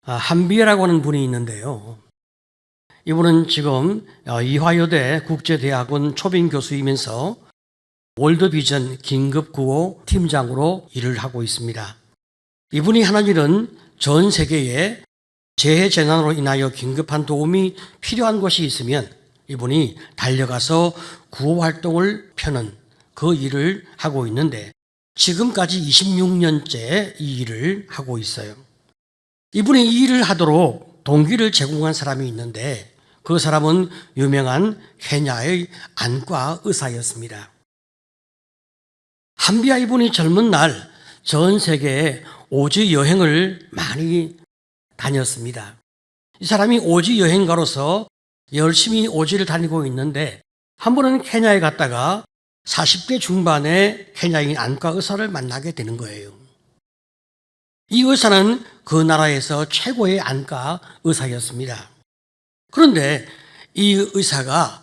한비애라고 하는 분이 있는데요. 이분은 지금 이화여대 국제대학원 초빙 교수이면서 월드비전 긴급구호 팀장으로 일을 하고 있습니다. 이분이 하는 일은 전 세계에 재해재난으로 인하여 긴급한 도움이 필요한 것이 있으면 이분이 달려가서 구호활동을 펴는 그 일을 하고 있는데 지금까지 26년째 이 일을 하고 있어요. 이분이 이 일을 하도록 동기를 제공한 사람이 있는데 그 사람은 유명한 케냐의 안과 의사였습니다. 한비아 이분이 젊은 날 전 세계에 오지 여행을 많이 다녔습니다. 이 사람이 오지 여행가로서 열심히 오지를 다니고 있는데 한 번은 케냐에 갔다가 40대 중반의 케냐인 안과 의사를 만나게 되는 거예요. 이 의사는 그 나라에서 최고의 안과 의사였습니다. 그런데 이 의사가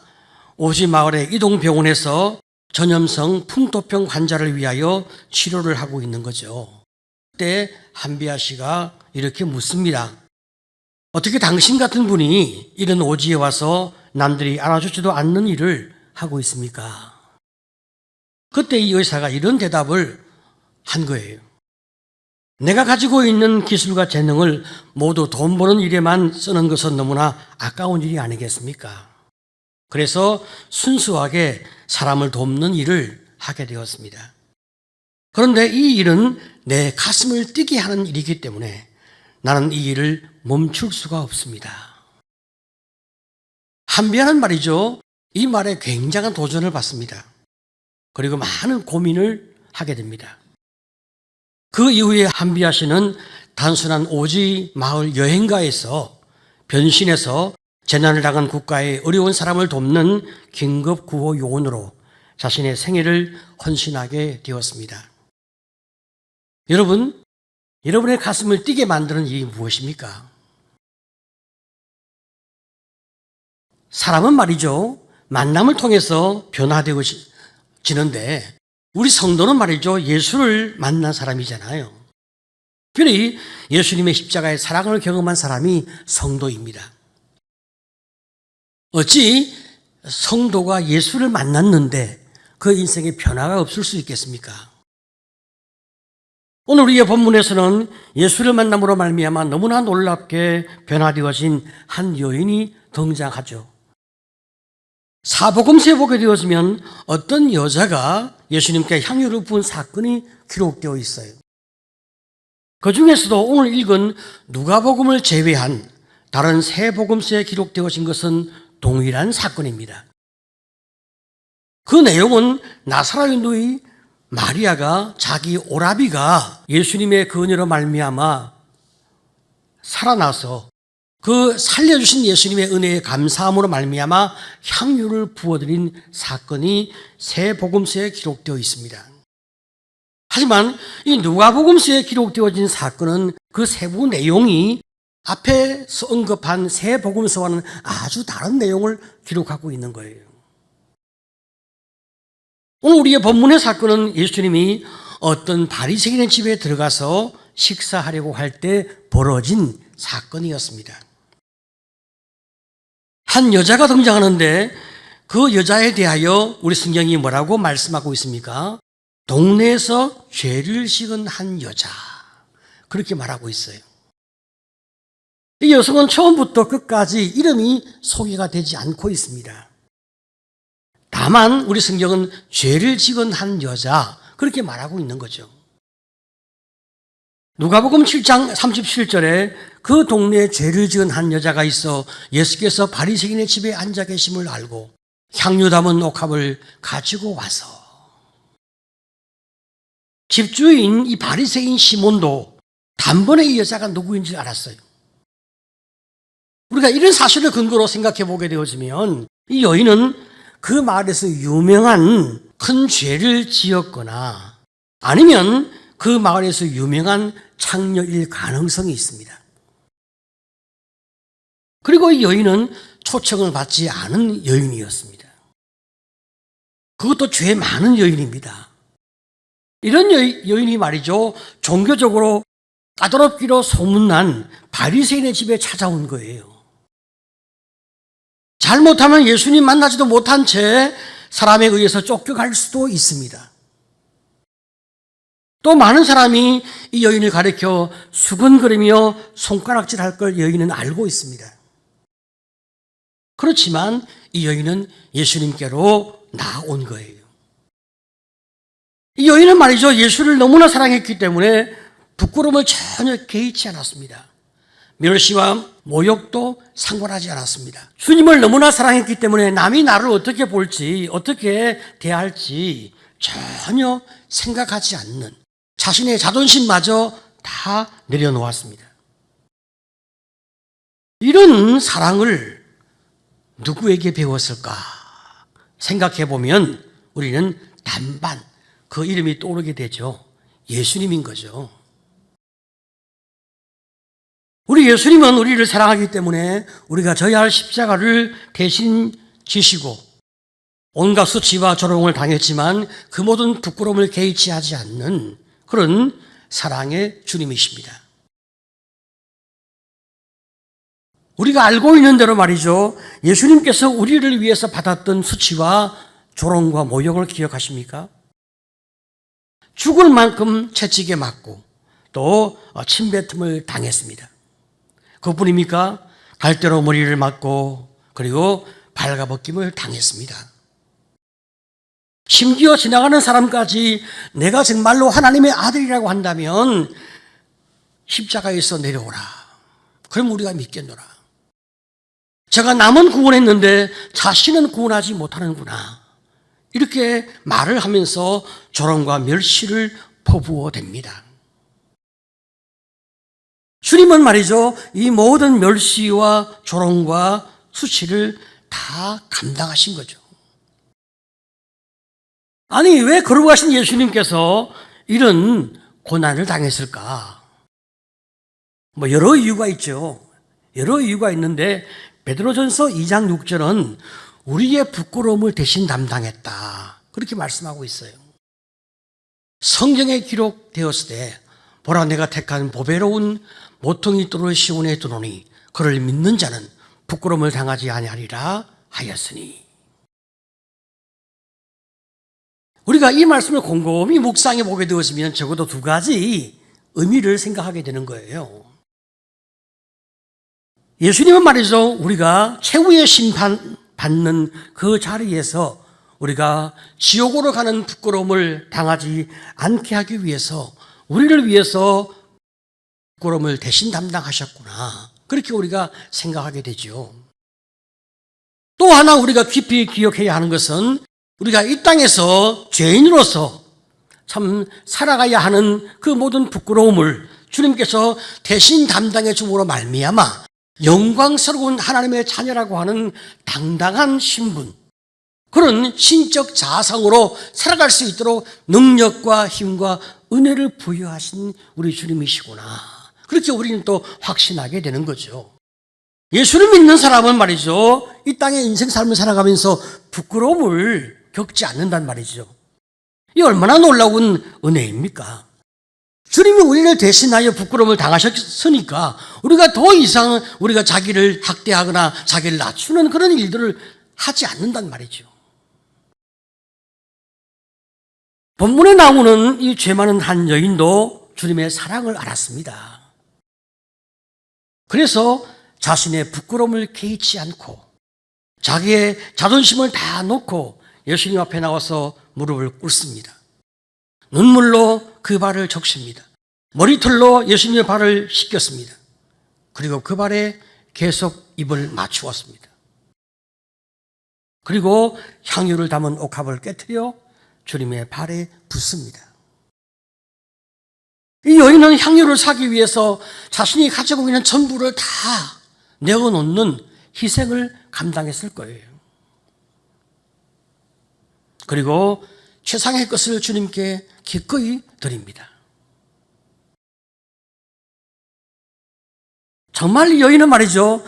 오지 마을의 이동병원에서 전염성 풍토병 환자를 위하여 치료를 하고 있는 거죠. 그때 한비아 씨가 이렇게 묻습니다. 어떻게 당신 같은 분이 이런 오지에 와서 남들이 알아주지도 않는 일을 하고 있습니까? 그때 이 의사가 이런 대답을 한 거예요. 내가 가지고 있는 기술과 재능을 모두 돈 버는 일에만 쓰는 것은 너무나 아까운 일이 아니겠습니까? 그래서 순수하게 사람을 돕는 일을 하게 되었습니다. 그런데 이 일은 내 가슴을 뛰게 하는 일이기 때문에 나는 이 일을 멈출 수가 없습니다. 한비아는 말이죠. 이 말에 굉장한 도전을 받습니다. 그리고 많은 고민을 하게 됩니다. 그 이후에 한비아 씨는 단순한 오지 마을 여행가에서 변신해서 재난을 당한 국가의 어려운 사람을 돕는 긴급 구호 요원으로 자신의 생애를 헌신하게 되었습니다. 여러분, 여러분의 가슴을 뛰게 만드는 일이 무엇입니까? 사람은 말이죠, 만남을 통해서 변화되어지는데 우리 성도는 말이죠, 예수를 만난 사람이잖아요. 그러니 예수님의 십자가의 사랑을 경험한 사람이 성도입니다. 어찌 성도가 예수를 만났는데 그 인생에 변화가 없을 수 있겠습니까? 오늘 우리의 본문에서는 예수를 만남으로 말미암아 너무나 놀랍게 변화되어진 한 여인이 등장하죠. 사복음서에 보게 되어지면 어떤 여자가 예수님께 향유를 부은 사건이 기록되어 있어요. 그 중에서도 오늘 읽은 누가복음을 제외한 다른 세 복음서에 기록되어진 것은 동일한 사건입니다. 그 내용은 나사렛 누이 마리아가 자기 오라비가 예수님의 그녀로 말미암아 살아나서 그 살려주신 예수님의 은혜에 감사함으로 말미암아 향유를 부어드린 사건이 세 복음서에 기록되어 있습니다. 하지만 이 누가복음서에 기록되어진 사건은 그 세부 내용이 앞에서 언급한 세 복음서와는 아주 다른 내용을 기록하고 있는 거예요. 오늘 우리의 본문의 사건은 예수님이 어떤 바리새인의 집에 들어가서 식사하려고 할 때 벌어진 사건이었습니다. 한 여자가 등장하는데 그 여자에 대하여 우리 성경이 뭐라고 말씀하고 있습니까? 동네에서 죄를 지은 한 여자, 그렇게 말하고 있어요. 이 여성은 처음부터 끝까지 이름이 소개가 되지 않고 있습니다. 다만 우리 성경은 죄를 지은 한 여자, 그렇게 말하고 있는 거죠. 누가복음 7장 37절에 그 동네에 죄를 지은 한 여자가 있어 예수께서 바리새인의 집에 앉아 계심을 알고 향유 담은 옥합을 가지고 와서, 집주인 이 바리새인 시몬도 단번에 이 여자가 누구인지 알았어요. 우리가 이런 사실을 근거로 생각해 보게 되어지면 이 여인은 그 마을에서 유명한 큰 죄를 지었거나 아니면 그 마을에서 유명한 창녀일 가능성이 있습니다. 그리고 이 여인은 초청을 받지 않은 여인이었습니다. 그것도 죄 많은 여인입니다. 이런 여인이 말이죠, 종교적으로 까다롭기로 소문난 바리새인의 집에 찾아온 거예요. 잘못하면 예수님 만나지도 못한 채 사람에 의해서 쫓겨갈 수도 있습니다. 또 많은 사람이 이 여인을 가리켜 수근거리며 손가락질할 걸 여인은 알고 있습니다. 그렇지만 이 여인은 예수님께로 나온 거예요. 이 여인은 말이죠, 예수를 너무나 사랑했기 때문에 부끄러움을 전혀 개의치 않았습니다. 멸시와 모욕도 상관하지 않았습니다. 주님을 너무나 사랑했기 때문에 남이 나를 어떻게 볼지, 어떻게 대할지 전혀 생각하지 않는 자신의 자존심마저 다 내려놓았습니다. 이런 사랑을 누구에게 배웠을까 생각해 보면 우리는 단반 그 이름이 떠오르게 되죠. 예수님인 거죠. 우리 예수님은 우리를 사랑하기 때문에 우리가 져야 할 십자가를 대신 지시고 온갖 수치와 조롱을 당했지만 그 모든 부끄러움을 개의치 하지 않는 그런 사랑의 주님이십니다. 우리가 알고 있는 대로 말이죠, 예수님께서 우리를 위해서 받았던 수치와 조롱과 모욕을 기억하십니까? 죽을 만큼 채찍에 맞고 또 침뱉음을 당했습니다. 그뿐입니까? 갈대로 머리를 맞고 그리고 발가벗김을 당했습니다. 심지어 지나가는 사람까지 내가 정말로 하나님의 아들이라고 한다면 십자가에서 내려오라. 그럼 우리가 믿겠노라. 제가 남은 구원했는데 자신은 구원하지 못하는구나. 이렇게 말을 하면서 조롱과 멸시를 퍼부어 댑니다. 주님은 말이죠, 이 모든 멸시와 조롱과 수치를 다 감당하신 거죠. 아니, 왜 걸어가신 예수님께서 이런 고난을 당했을까? 여러 이유가 있죠. 여러 이유가 있는데 베드로전서 2장 6절은 우리의 부끄러움을 대신 담당했다. 그렇게 말씀하고 있어요. 성경에 기록되었을 때 보라 내가 택한 보배로운 모퉁이 돌을 시온에 두노니 그를 믿는 자는 부끄러움을 당하지 아니하리라 하였으니. 우리가 이 말씀을 곰곰이 묵상해 보게 되었으면 적어도 두 가지 의미를 생각하게 되는 거예요. 예수님은 말이죠, 우리가 최후의 심판 받는 그 자리에서 우리가 지옥으로 가는 부끄러움을 당하지 않게 하기 위해서 우리를 위해서 부끄러움을 대신 담당하셨구나. 그렇게 우리가 생각하게 되죠. 또 하나 우리가 깊이 기억해야 하는 것은 우리가 이 땅에서 죄인으로서 참 살아가야 하는 그 모든 부끄러움을 주님께서 대신 담당해 줌으로 말미암아 영광스러운 하나님의 자녀라고 하는 당당한 신분, 그런 신적 자상으로 살아갈 수 있도록 능력과 힘과 은혜를 부여하신 우리 주님이시구나. 그렇게 우리는 또 확신하게 되는 거죠. 예수를 믿는 사람은 말이죠, 이 땅의 인생 삶을 살아가면서 부끄러움을 겪지 않는단 말이죠. 이 얼마나 놀라운 은혜입니까? 주님이 우리를 대신하여 부끄러움을 당하셨으니까 우리가 더 이상 우리가 자기를 학대하거나 자기를 낮추는 그런 일들을 하지 않는단 말이죠. 본문에 나오는 이 죄 많은 한 여인도 주님의 사랑을 알았습니다. 그래서 자신의 부끄러움을 개의치 않고 자기의 자존심을 다 놓고 예수님 앞에 나와서 무릎을 꿇습니다. 눈물로 그 발을 적십니다. 머리털로 예수님의 발을 씻겼습니다. 그리고 그 발에 계속 입을 맞추었습니다. 그리고 향유를 담은 옥합을 깨트려 주님의 발에 붓습니다. 이 여인은 향유를 사기 위해서 자신이 가지고 있는 전부를 다 내어놓는 희생을 감당했을 거예요. 그리고 최상의 것을 주님께 기꺼이 드립니다. 정말 이 여인은 말이죠,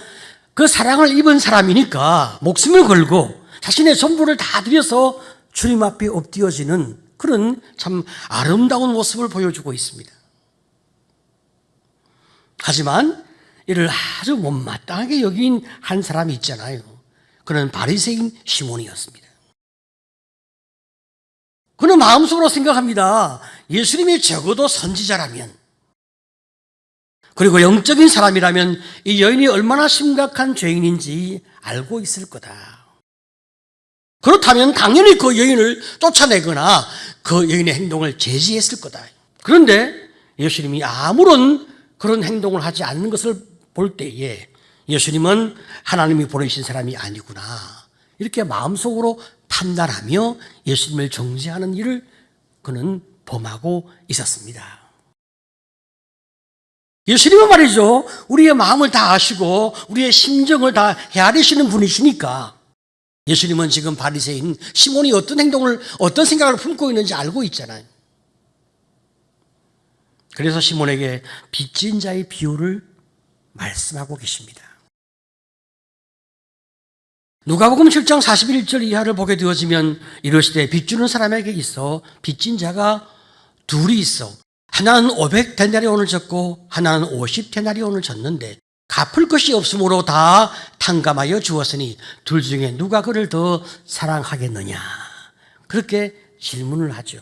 그 사랑을 입은 사람이니까 목숨을 걸고 자신의 전부를 다 들여서 주님 앞에 엎드려지는 그런 참 아름다운 모습을 보여주고 있습니다. 하지만 이를 아주 못마땅하게 여긴 한 사람이 있잖아요. 그는 바리새인 시몬이었습니다. 그는 마음속으로 생각합니다. 예수님이 적어도 선지자라면, 그리고 영적인 사람이라면 이 여인이 얼마나 심각한 죄인인지 알고 있을 거다. 그렇다면 당연히 그 여인을 쫓아내거나 그 여인의 행동을 제지했을 거다. 그런데 예수님이 아무런 그런 행동을 하지 않는 것을 볼 때에 예수님은 하나님이 보내신 사람이 아니구나, 이렇게 마음속으로 판단하며 예수님을 정죄하는 일을 그는 범하고 있었습니다. 예수님은 말이죠, 우리의 마음을 다 아시고 우리의 심정을 다 헤아리시는 분이시니까 예수님은 지금 바리새인 시몬이 어떤 행동을, 어떤 생각을 품고 있는지 알고 있잖아요. 그래서 시몬에게 빚진 자의 비유를 말씀하고 계십니다. 누가복음 7장 41절 이하를 보게 되어지면 이르시되 빚주는 사람에게 있어 빚진 자가 둘이 있어 하나는 500데나리온을 졌고 하나는 50데나리온을 졌는데 갚을 것이 없으므로 다 탕감하여 주었으니 둘 중에 누가 그를 더 사랑하겠느냐, 그렇게 질문을 하죠.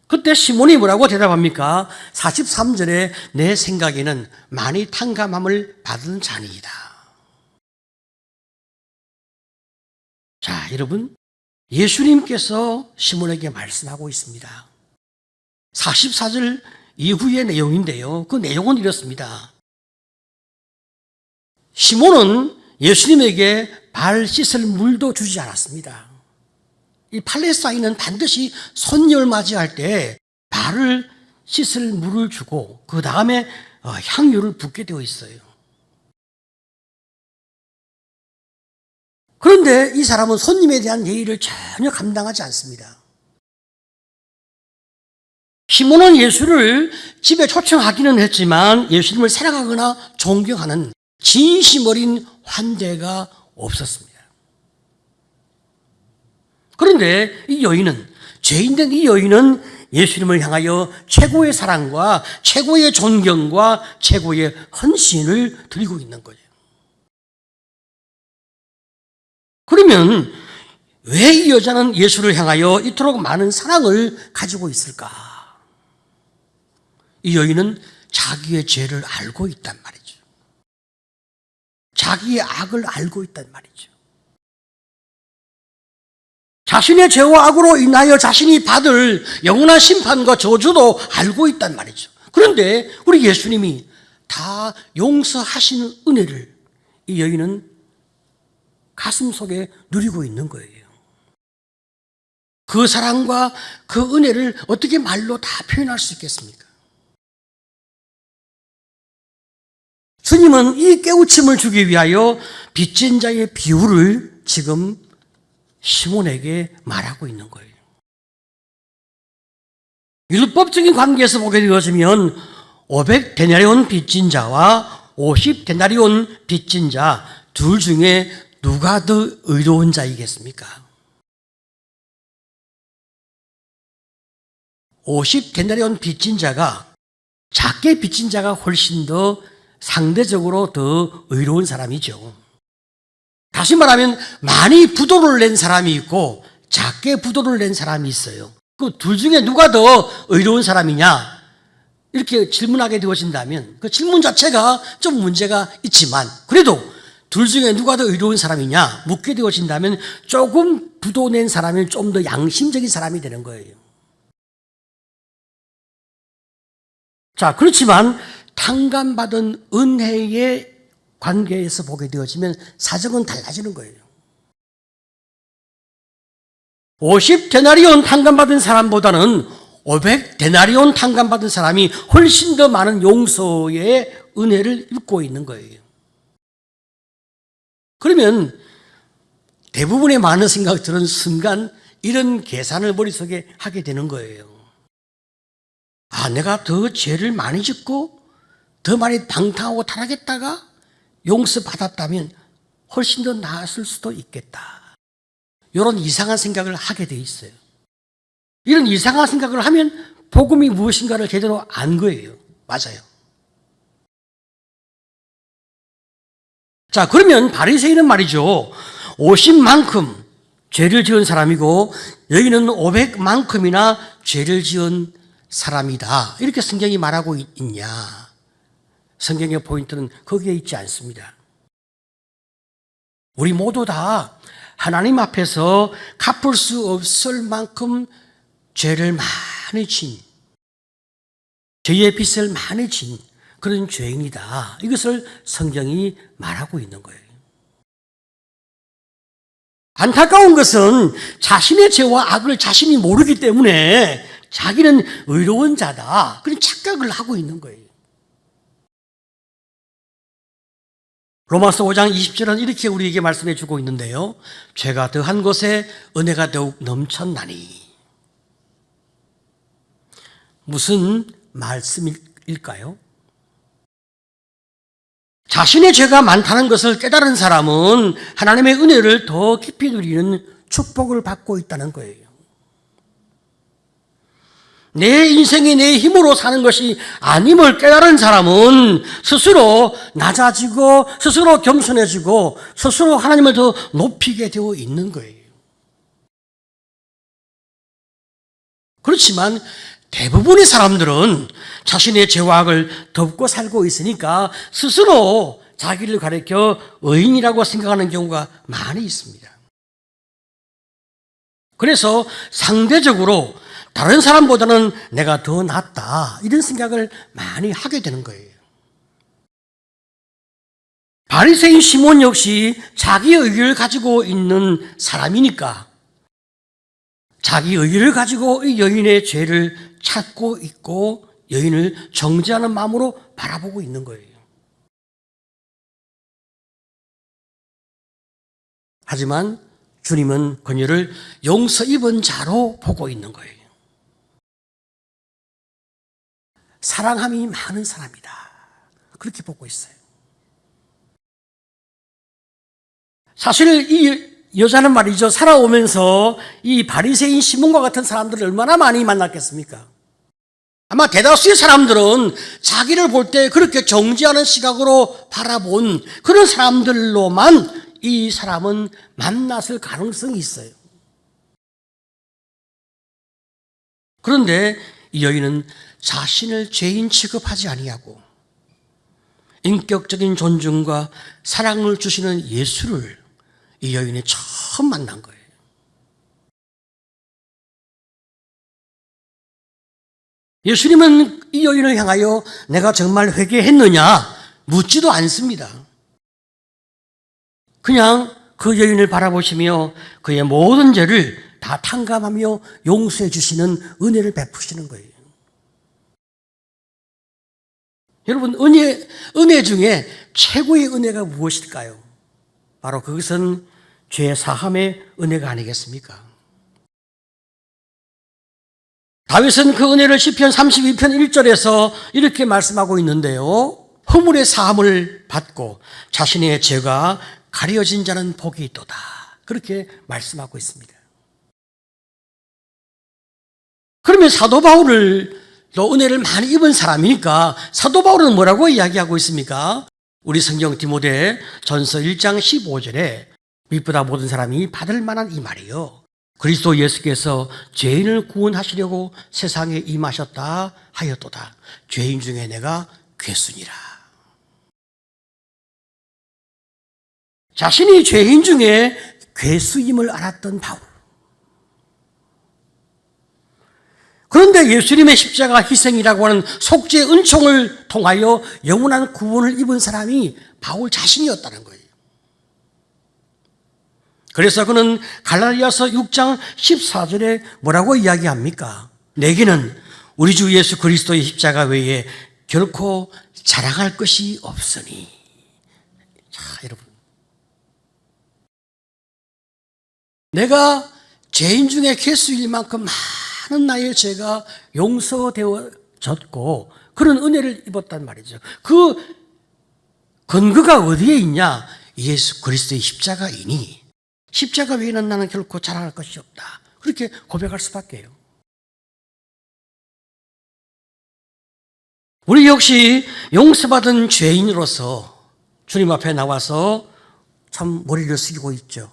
그때 시몬이 뭐라고 대답합니까? 43절에 내 생각에는 많이 탕감함을 받은 자니이다. 자, 여러분, 예수님께서 시몬에게 말씀하고 있습니다. 44절 이후의 내용인데요. 그 내용은 이렇습니다. 시몬은 예수님에게 발 씻을 물도 주지 않았습니다. 이 팔레스타인은 반드시 손님을 맞이할 때 발을 씻을 물을 주고 그 다음에 향유를 붓게 되어 있어요. 그런데 이 사람은 손님에 대한 예의를 전혀 감당하지 않습니다. 시몬은 예수를 집에 초청하기는 했지만 예수님을 사랑하거나 존경하는 진심 어린 환대가 없었습니다. 그런데 이 여인은, 죄인된 이 여인은 예수님을 향하여 최고의 사랑과 최고의 존경과 최고의 헌신을 드리고 있는 거예요. 그러면 왜 이 여자는 예수를 향하여 이토록 많은 사랑을 가지고 있을까? 이 여인은 자기의 죄를 알고 있단 말이죠. 자기의 악을 알고 있단 말이죠. 자신의 죄와 악으로 인하여 자신이 받을 영원한 심판과 저주도 알고 있단 말이죠. 그런데 우리 예수님이 다 용서하시는 은혜를 이 여인은 가슴 속에 누리고 있는 거예요. 그 사랑과 그 은혜를 어떻게 말로 다 표현할 수 있겠습니까? 주님은 이 깨우침을 주기 위하여 빚진 자의 비유를 지금 시몬에게 말하고 있는 거예요. 율법적인 관계에서 보게 되어지면 500데나리온 빚진 자와 50데나리온 빚진 자 둘 중에 누가 더 의로운 자이겠습니까? 50데나리온 빚진 자가, 작게 빚진 자가 훨씬 더 상대적으로 더 의로운 사람이죠. 다시 말하면 많이 부도를 낸 사람이 있고 작게 부도를 낸 사람이 있어요. 그 둘 중에 누가 더 의로운 사람이냐, 이렇게 질문하게 되어진다면 그 질문 자체가 좀 문제가 있지만 그래도 둘 중에 누가 더 의로운 사람이냐 묻게 되어진다면 조금 부도 낸 사람이 좀 더 양심적인 사람이 되는 거예요. 자, 그렇지만 탕감받은 은혜의 관계에서 보게 되어지면 사정은 달라지는 거예요. 50데나리온 탕감받은 사람보다는 500데나리온 탕감받은 사람이 훨씬 더 많은 용서의 은혜를 입고 있는 거예요. 그러면 대부분의 많은 생각들은 순간 이런 계산을 머릿속에 하게 되는 거예요. 아, 내가 더 죄를 많이 짓고 더 많이 방탕하고 타락했다가 용서받았다면 훨씬 더 나았을 수도 있겠다. 이런 이상한 생각을 하게 돼 있어요. 이런 이상한 생각을 하면 복음이 무엇인가를 제대로 안 거예요. 맞아요. 자, 그러면 바리새인은 말이죠. 50만큼 죄를 지은 사람이고 여기는 500만큼이나 죄를 지은 사람이다. 이렇게 성경이 말하고 있냐? 성경의 포인트는 거기에 있지 않습니다. 우리 모두 다 하나님 앞에서 갚을 수 없을 만큼 죄를 많이 진, 죄의 빚을 많이 진 그런 죄인이다. 이것을 성경이 말하고 있는 거예요. 안타까운 것은 자신의 죄와 악을 자신이 모르기 때문에 자기는 의로운 자다. 그런 착각을 하고 있는 거예요. 로마서 5장 20절은 이렇게 우리에게 말씀해 주고 있는데요. 죄가 더한 것에 은혜가 더욱 넘쳤나니. 무슨 말씀일까요? 자신의 죄가 많다는 것을 깨달은 사람은 하나님의 은혜를 더 깊이 누리는 축복을 받고 있다는 거예요. 내 인생이 내 힘으로 사는 것이 아님을 깨달은 사람은 스스로 낮아지고 스스로 겸손해지고 스스로 하나님을 더 높이게 되어 있는 거예요. 그렇지만 대부분의 사람들은 자신의 죄와 악을 덮고 살고 있으니까 스스로 자기를 가리켜 의인이라고 생각하는 경우가 많이 있습니다. 그래서 상대적으로 다른 사람보다는 내가 더 낫다 이런 생각을 많이 하게 되는 거예요. 바리새인 시몬 역시 자기 의를 가지고 있는 사람이니까 자기 의를 가지고 이 여인의 죄를 찾고 있고 여인을 정죄하는 마음으로 바라보고 있는 거예요. 하지만 주님은 그녀를 용서 입은 자로 보고 있는 거예요. 사랑함이 많은 사람이다. 그렇게 보고 있어요. 사실 이 여자는 말이죠. 살아오면서 이 바리새인 시몬과 같은 사람들을 얼마나 많이 만났겠습니까? 아마 대다수의 사람들은 자기를 볼 때 그렇게 정죄하는 시각으로 바라본 그런 사람들로만 이 사람은 만났을 가능성이 있어요. 그런데 이 여인은 자신을 죄인 취급하지 아니하고 인격적인 존중과 사랑을 주시는 예수를 이 여인이 처음 만난 거예요. 예수님은 이 여인을 향하여 내가 정말 회개했느냐 묻지도 않습니다. 그냥 그 여인을 바라보시며 그의 모든 죄를 다 탕감하며 용서해 주시는 은혜를 베푸시는 거예요. 여러분, 은혜 중에 최고의 은혜가 무엇일까요? 바로 그것은 죄 사함의 은혜가 아니겠습니까? 다윗은 그 은혜를 시편 32편 1절에서 이렇게 말씀하고 있는데요. 허물의 사함을 받고 자신의 죄가 가려진 자는 복이 있도다. 그렇게 말씀하고 있습니다. 그러면 사도 바울을 또 은혜를 많이 입은 사람이니까 사도 바울은 뭐라고 이야기하고 있습니까? 우리 성경 디모데 전서 1장 15절에 믿보다 모든 사람이 받을 만한 이 말이요. 그리스도 예수께서 죄인을 구원하시려고 세상에 임하셨다 하였도다. 죄인 중에 내가 괴순이라. 자신이 죄인 중에 괴수임을 알았던 바울. 그런데 예수님의 십자가 희생이라고 하는 속죄의 은총을 통하여 영원한 구원을 입은 사람이 바울 자신이었다는 거예요. 그래서 그는 갈라디아서 6장 14절에 뭐라고 이야기합니까? 내게는 우리 주 예수 그리스도의 십자가 외에 결코 자랑할 것이 없으니. 자, 여러분. 내가 죄인 중에 괴수일 만큼 많은 나의 죄가 용서되어졌고 그런 은혜를 입었단 말이죠. 그 근거가 어디에 있냐? 예수 그리스도의 십자가이니 십자가 외에는 나는 결코 자랑할 것이 없다. 그렇게 고백할 수밖에요. 우리 역시 용서받은 죄인으로서 주님 앞에 나와서 참 머리를 숙이고 있죠.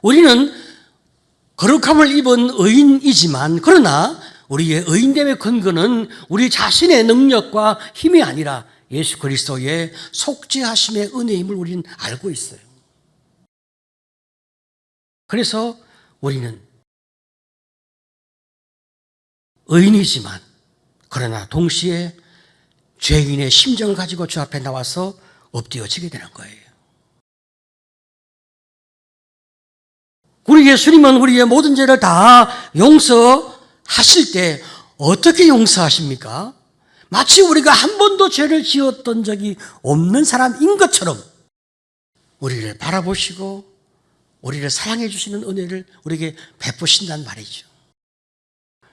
우리는 거룩함을 입은 의인이지만 그러나 우리의 의인됨의 근거는 우리 자신의 능력과 힘이 아니라 예수 그리스도의 속죄하심의 은혜임을 우리는 알고 있어요. 그래서 우리는 의인이지만 그러나 동시에 죄인의 심정을 가지고 주 앞에 나와서 엎드려지게 되는 거예요. 우리 예수님은 우리의 모든 죄를 다 용서하실 때 어떻게 용서하십니까? 마치 우리가 한 번도 죄를 지었던 적이 없는 사람인 것처럼 우리를 바라보시고 우리를 사랑해 주시는 은혜를 우리에게 베푸신단 말이죠.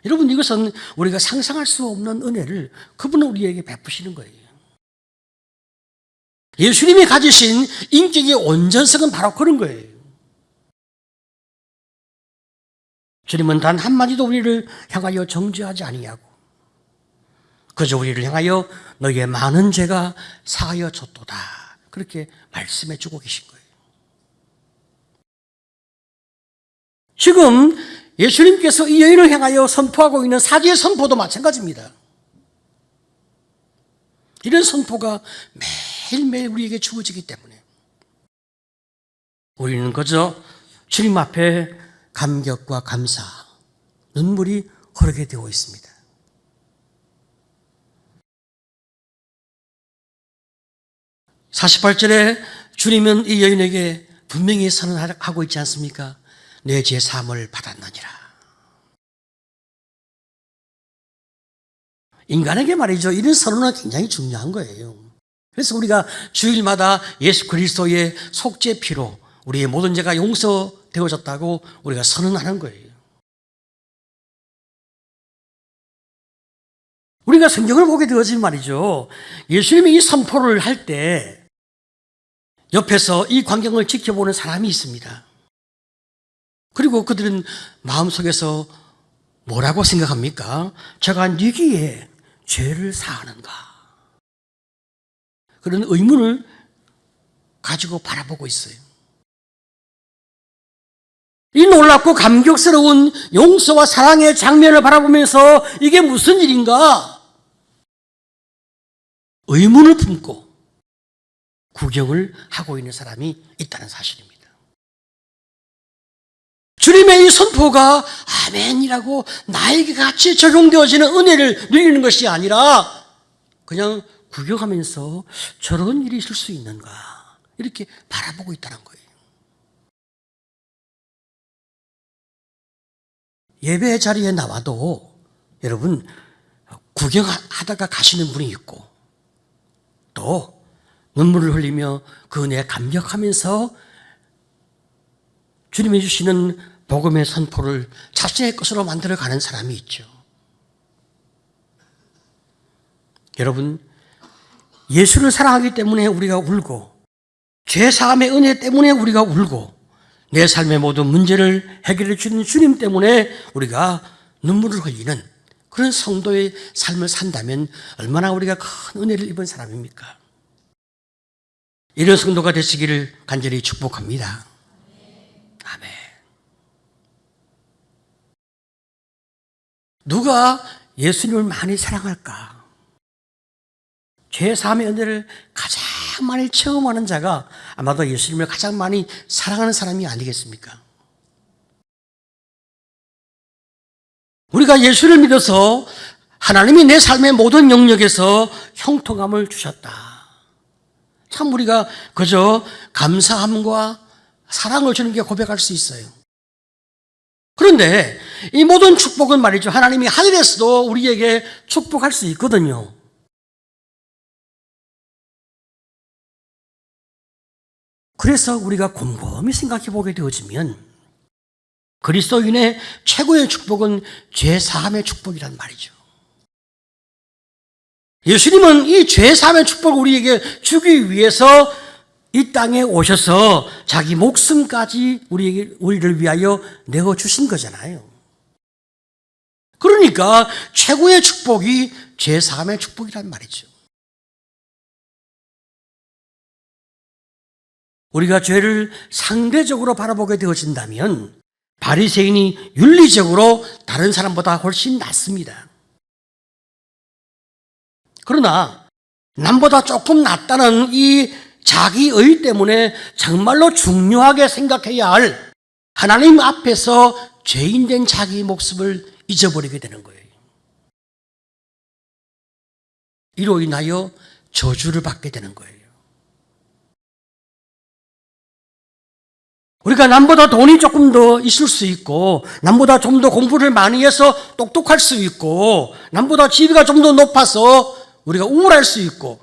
여러분, 이것은 우리가 상상할 수 없는 은혜를 그분은 우리에게 베푸시는 거예요. 예수님이 가지신 인격의 온전성은 바로 그런 거예요. 주님은 단 한마디도 우리를 향하여 정죄하지 아니하고 그저 우리를 향하여 너희의 많은 죄가 사하여 졌도다, 그렇게 말씀해 주고 계신 거예요. 지금 예수님께서 이 여인을 향하여 선포하고 있는 사죄의 선포도 마찬가지입니다. 이런 선포가 매일매일 우리에게 주어지기 때문에 우리는 그저 주님 앞에 감격과 감사, 눈물이 흐르게 되어 있습니다. (48절에) 주님은 이 여인에게 분명히 선언하고 있지 않습니까? 내 죄 사함을 받았느니라. 인간에게 말이죠, 이런 선언은 굉장히 중요한 거예요. 그래서 우리가 주일마다 예수 그리스도의 속죄 피로 우리의 모든 죄가 용서되어졌다고 우리가 선언하는 거예요. 우리가 성경을 보게 되어지면 말이죠, 예수님이 이 선포를 할 때 옆에서 이 광경을 지켜보는 사람이 있습니다. 그리고 그들은 마음속에서 뭐라고 생각합니까? 제가 네기에 죄를 사하는가? 그런 의문을 가지고 바라보고 있어요. 이 놀랍고 감격스러운 용서와 사랑의 장면을 바라보면서 이게 무슨 일인가? 의문을 품고 구경을 하고 있는 사람이 있다는 사실입니다. 주님의 이 선포가 아멘이라고 나에게 같이 적용되어지는 은혜를 누리는 것이 아니라 그냥 구경하면서 저런 일이 있을 수 있는가, 이렇게 바라보고 있다는 거예요. 예배 자리에 나와도 여러분 구경하다가 가시는 분이 있고 또 눈물을 흘리며 그 은혜에 감격하면서 주님이 주시는 복음의 선포를 자신의 것으로 만들어가는 사람이 있죠. 여러분, 예수를 사랑하기 때문에 우리가 울고 죄사함의 은혜 때문에 우리가 울고 내 삶의 모든 문제를 해결해 주는 주님 때문에 우리가 눈물을 흘리는 그런 성도의 삶을 산다면 얼마나 우리가 큰 은혜를 입은 사람입니까? 이런 성도가 되시기를 간절히 축복합니다. 아멘. 누가 예수님을 많이 사랑할까? 죄사함의 은혜를 가장 많이 체험하는 자가 아마도 예수님을 가장 많이 사랑하는 사람이 아니겠습니까? 우리가 예수를 믿어서 하나님이 내 삶의 모든 영역에서 형통함을 주셨다. 참 우리가 그저 감사함과 사랑을 주는 게 고백할 수 있어요. 그런데 이 모든 축복은 말이죠, 하나님이 하늘에서도 우리에게 축복할 수 있거든요. 그래서 우리가 곰곰이 생각해 보게 되어지면 그리스도인의 최고의 축복은 죄사함의 축복이란 말이죠. 예수님은 이 죄사함의 축복을 우리에게 주기 위해서 이 땅에 오셔서 자기 목숨까지 우리를 위하여 내어주신 거잖아요. 그러니까 최고의 축복이 죄사함의 축복이란 말이죠. 우리가 죄를 상대적으로 바라보게 되어진다면 바리새인이 윤리적으로 다른 사람보다 훨씬 낫습니다. 그러나 남보다 조금 낫다는 이 자기의 때문에 정말로 중요하게 생각해야 할 하나님 앞에서 죄인된 자기의 모습을 잊어버리게 되는 거예요. 이로 인하여 저주를 받게 되는 거예요. 우리가 남보다 돈이 조금 더 있을 수 있고, 남보다 좀 더 공부를 많이 해서 똑똑할 수 있고, 남보다 지위가 좀 더 높아서 우리가 우월할 수 있고,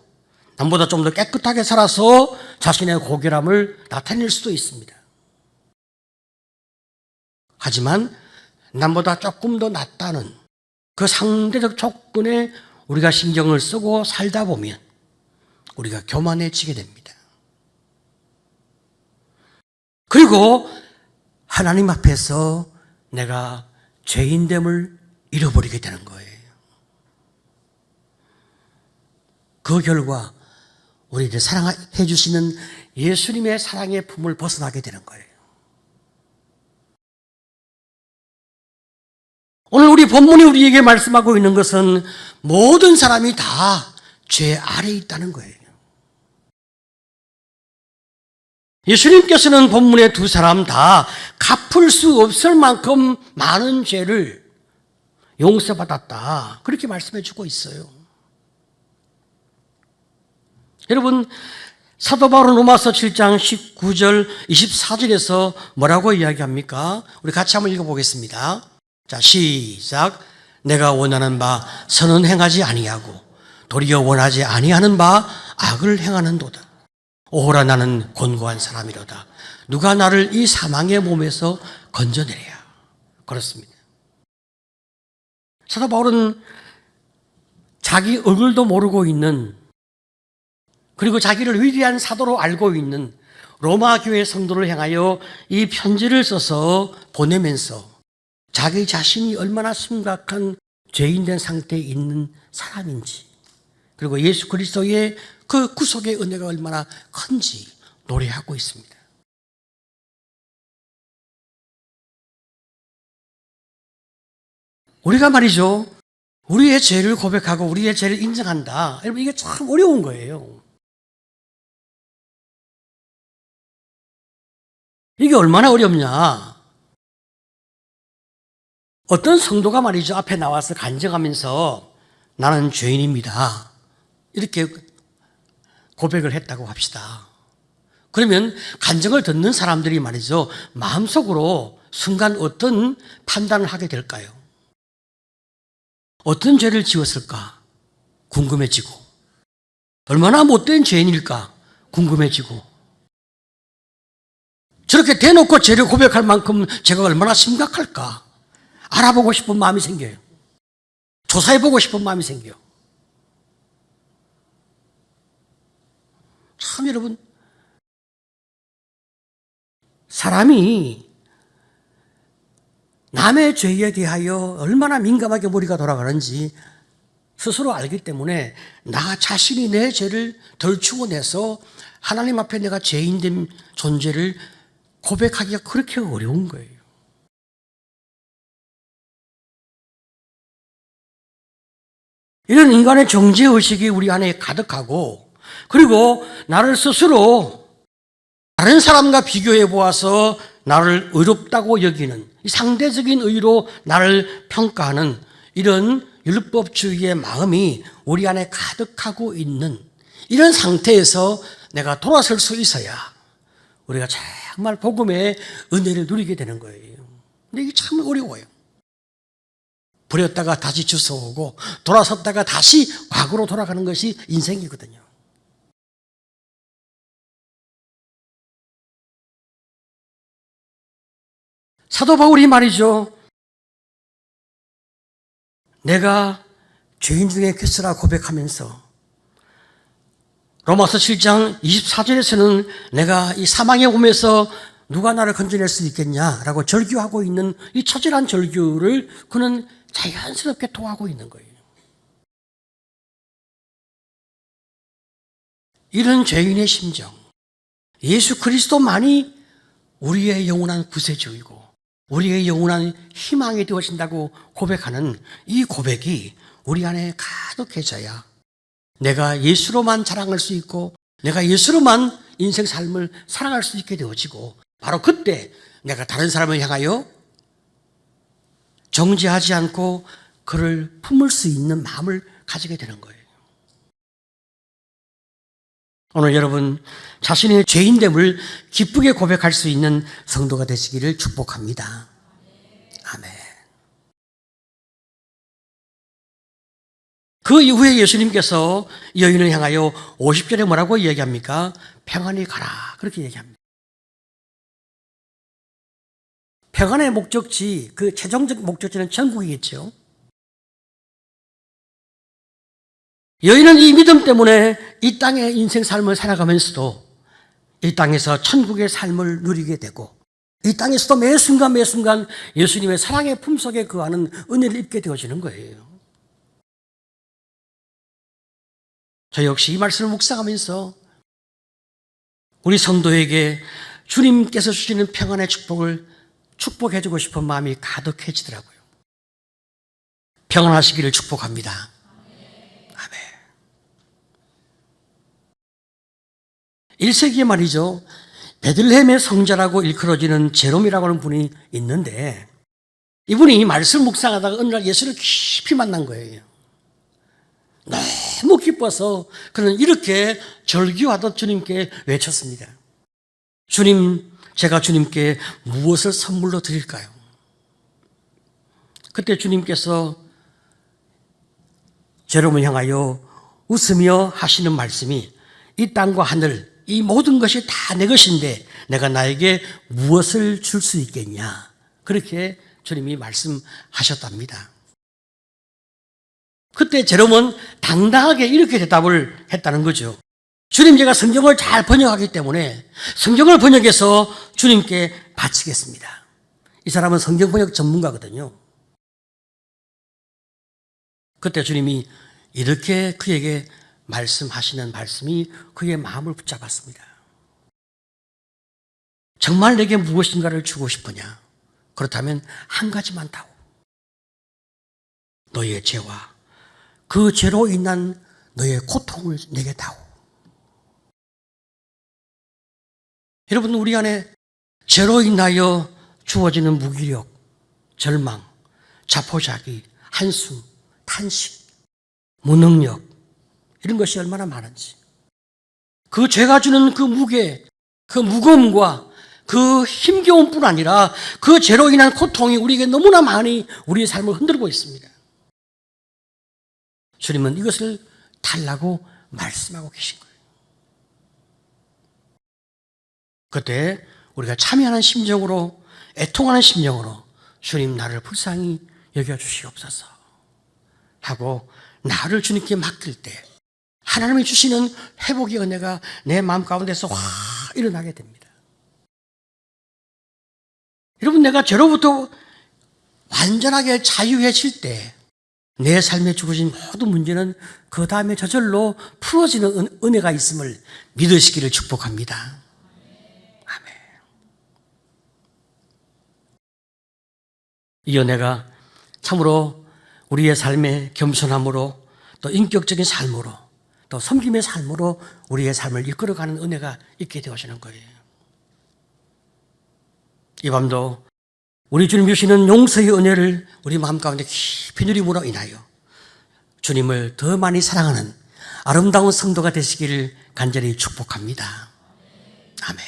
남보다 좀 더 깨끗하게 살아서 자신의 고결함을 나타낼 수도 있습니다. 하지만 남보다 조금 더 낫다는 그 상대적 조건에 우리가 신경을 쓰고 살다 보면 우리가 교만해지게 됩니다. 그리고 하나님 앞에서 내가 죄인됨을 잃어버리게 되는 거예요. 그 결과 우리를 사랑해 주시는 예수님의 사랑의 품을 벗어나게 되는 거예요. 오늘 우리 본문이 우리에게 말씀하고 있는 것은 모든 사람이 다 죄 아래에 있다는 거예요. 예수님께서는 본문의 두 사람 다 갚을 수 없을 만큼 많은 죄를 용서받았다. 그렇게 말씀해 주고 있어요. 여러분, 사도 바울은 로마서 7장 19절 24절에서 뭐라고 이야기합니까? 우리 같이 한번 읽어보겠습니다. 자, 시작. 내가 원하는 바 선은 행하지 아니하고 도리어 원하지 아니하는 바 악을 행하는도다. 오호라 나는 곤고한 사람이로다. 누가 나를 이 사망의 몸에서 건져내랴. 그렇습니다. 사도 바울은 자기 얼굴도 모르고 있는, 그리고 자기를 위대한 사도로 알고 있는 로마 교회 성도를 향하여 이 편지를 써서 보내면서 자기 자신이 얼마나 심각한 죄인된 상태에 있는 사람인지, 그리고 예수 그리스도의 그 구속의 은혜가 얼마나 큰지 노래하고 있습니다. 우리가 말이죠, 우리의 죄를 고백하고 우리의 죄를 인정한다. 여러분, 이게 참 어려운 거예요. 이게 얼마나 어렵냐. 어떤 성도가 말이죠, 앞에 나와서 간증하면서 나는 죄인입니다, 이렇게 고백을 했다고 합시다. 그러면 간증을 듣는 사람들이 말이죠, 마음속으로 순간 어떤 판단을 하게 될까요? 어떤 죄를 지었을까 궁금해지고, 얼마나 못된 죄인일까 궁금해지고, 저렇게 대놓고 죄를 고백할 만큼 제가 얼마나 심각할까 알아보고 싶은 마음이 생겨요. 조사해보고 싶은 마음이 생겨요. 참 여러분, 사람이 남의 죄에 대하여 얼마나 민감하게 머리가 돌아가는지 스스로 알기 때문에 나 자신이 내 죄를 덜추어내서 하나님 앞에 내가 죄인된 존재를 고백하기가 그렇게 어려운 거예요. 이런 인간의 정죄의식이 우리 안에 가득하고, 그리고 나를 스스로 다른 사람과 비교해 보아서 나를 의롭다고 여기는, 이 상대적인 의로 나를 평가하는 이런 율법주의의 마음이 우리 안에 가득하고 있는 이런 상태에서 내가 돌아설 수 있어야 우리가 정말 복음의 은혜를 누리게 되는 거예요. 근데 이게 참 어려워요. 버렸다가 다시 주워오고 돌아섰다가 다시 과거로 돌아가는 것이 인생이거든요. 사도 바울이 말이죠, 내가 죄인 중에 괴수라 고백하면서 로마서 7장 24절에서는 내가 이 사망의 몸에서 누가 나를 건져낼 수 있겠냐라고 절규하고 있는 이 처절한 절규를 그는 자연스럽게 통하고 있는 거예요. 이런 죄인의 심정, 예수 그리스도만이 우리의 영원한 구세주이고 우리의 영원한 희망이 되어진다고 고백하는 이 고백이 우리 안에 가득해져야 내가 예수로만 자랑할 수 있고 내가 예수로만 인생 삶을 살아갈 수 있게 되어지고 바로 그때 내가 다른 사람을 향하여 정죄하지 않고 그를 품을 수 있는 마음을 가지게 되는 거예요. 오늘 여러분 자신의 죄인됨을 기쁘게 고백할 수 있는 성도가 되시기를 축복합니다. 아멘. 그 이후에 예수님께서 여인을 향하여 50절에 뭐라고 이야기합니까? 평안히 가라 그렇게 얘기합니다. 평안의 목적지, 그 최종적 목적지는 천국이겠죠. 여인은 이 믿음 때문에 이 땅의 인생 삶을 살아가면서도 이 땅에서 천국의 삶을 누리게 되고 이 땅에서도 매 순간 매 순간 예수님의 사랑의 품속에 거하는 은혜를 입게 되어지는 거예요. 저 역시 이 말씀을 묵상하면서 우리 성도에게 주님께서 주시는 평안의 축복을 축복해주고 싶은 마음이 가득해지더라고요. 평안하시기를 축복합니다. 아멘. 1세기에 말이죠. 베들레헴의 성자라고 일컬어지는 제롬이라고 하는 분이 있는데 이분이 말씀 묵상하다가 어느 날 예수를 깊이 만난 거예요. 너무 기뻐서 그는 이렇게 절규하듯 주님께 외쳤습니다. 주님, 제가 주님께 무엇을 선물로 드릴까요? 그때 주님께서 제롬을 향하여 웃으며 하시는 말씀이 이 땅과 하늘, 이 모든 것이 다 내 것인데 내가 나에게 무엇을 줄 수 있겠냐? 그렇게 주님이 말씀하셨답니다. 그때 제롬은 당당하게 이렇게 대답을 했다는 거죠. 주님, 제가 성경을 잘 번역하기 때문에 성경을 번역해서 주님께 바치겠습니다. 이 사람은 성경 번역 전문가거든요. 그때 주님이 이렇게 그에게 말씀하시는 말씀이 그의 마음을 붙잡았습니다. 정말 내게 무엇인가를 주고 싶으냐? 그렇다면 한 가지만 다오. 너의 죄와 그 죄로 인한 너의 고통을 내게 다오. 여러분, 우리 안에 죄로 인하여 주어지는 무기력, 절망, 자포자기, 한숨, 탄식, 무능력 이런 것이 얼마나 많은지 그 죄가 주는 그 무게, 그 무거움과 그 힘겨움뿐 아니라 그 죄로 인한 고통이 우리에게 너무나 많이 우리의 삶을 흔들고 있습니다. 주님은 이것을 달라고 말씀하고 계신 거예요. 그때 우리가 참여하는 심정으로, 애통하는 심정으로 주님, 나를 불쌍히 여겨주시옵소서 하고 나를 주님께 맡길 때 하나님이 주시는 회복의 은혜가 내 마음 가운데서 확 일어나게 됩니다. 여러분, 내가 죄로부터 완전하게 자유해질 때 내 삶에 주어진 모든 문제는 그 다음에 저절로 풀어지는 은혜가 있음을 믿으시기를 축복합니다. 아멘. 이 은혜가 참으로 우리의 삶의 겸손함으로 또 인격적인 삶으로 또 섬김의 삶으로 우리의 삶을 이끌어가는 은혜가 있게 되어지는 거예요. 이 밤도 우리 주님 주시는 용서의 은혜를 우리 마음 가운데 깊이 누림으로 인하여 주님을 더 많이 사랑하는 아름다운 성도가 되시기를 간절히 축복합니다. 아멘.